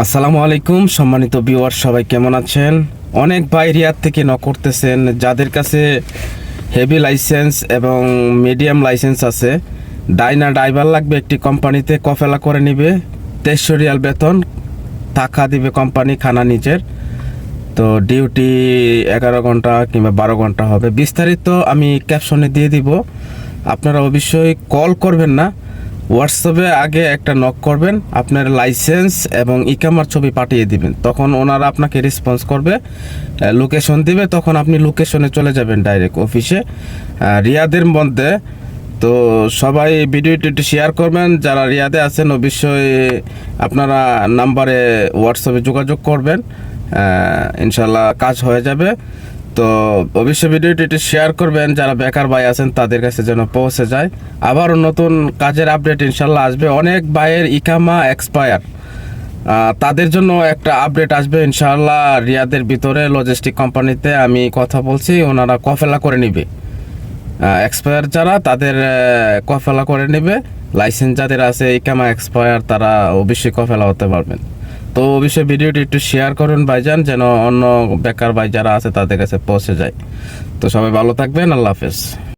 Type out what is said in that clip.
আসসালামু আলাইকুম সম্মানিত ভিউয়ার, সবাই কেমন আছেন? অনেক ভাই রিয়াদ থেকে নক করতেছেন, যাদের কাছে হেভি লাইসেন্স এবং মিডিয়াম লাইসেন্স আছে। ডাইনা ড্রাইভার লাগবে, একটি কোম্পানিতে কফেলা করে নিবে, 2300 রিয়াল বেতন, টাকা দিবে কোম্পানি, খানা নিজের। তো ডিউটি 11 ঘন্টা কিংবা 12 ঘন্টা হবে। বিস্তারিত আমি ক্যাপশনে দিয়ে দিব, আপনারা অবশ্যই কল করবেন না, হোয়াটসঅ্যাপে আগে একটা নক করবেন, আপনার লাইসেন্স এবং ইকামার ছবি পাঠিয়ে দিবেন, তখন ওনারা আপনাকে রেসপন্স করবে, লোকেশন দিবে, তখন আপনি লোকেশনে চলে যাবেন ডাইরেক্ট অফিসে রিয়াদের মধ্যে। তো সবাই ভিডিওটি একটু শেয়ার করবেন, যারা রিয়াদে আছেন অবশ্যই আপনারা নাম্বারে হোয়াটসঅ্যাপে যোগাযোগ করবেন, ইনশাল্লাহ কাজ হয়ে যাবে। তো অবশ্যই ভিডিওটি একটু শেয়ার করবেন, যারা বেকার ভাই আছেন তাদের কাছে যেন পৌঁছে যায়। আবারও নতুন কাজের আপডেট ইনশাল্লাহ আসবে। অনেক ভাইয়ের ইকামা এক্সপায়ার, তাদের জন্য একটা আপডেট আসবে ইনশাল্লাহ। রিয়াদের ভিতরে লজিস্টিক কোম্পানিতে আমি কথা বলছি, ওনারা কফেলা করে নিবে, এক্সপায়ার যারা তাদের কফেলা করে নেবে। লাইসেন্স যাদের আছে ইকামা এক্সপায়ার, তারা অবশ্যই কফেলা হতে পারবেন। তো অবশ্যই ভিডিওটি একটু শেয়ার করুন ভাইজান, যেন অন্য বেকার ভাই যারা আছে তাদের কাছে পৌঁছে যায়। তো সবাই ভালো থাকবেন, আল্লাহ হাফেজ।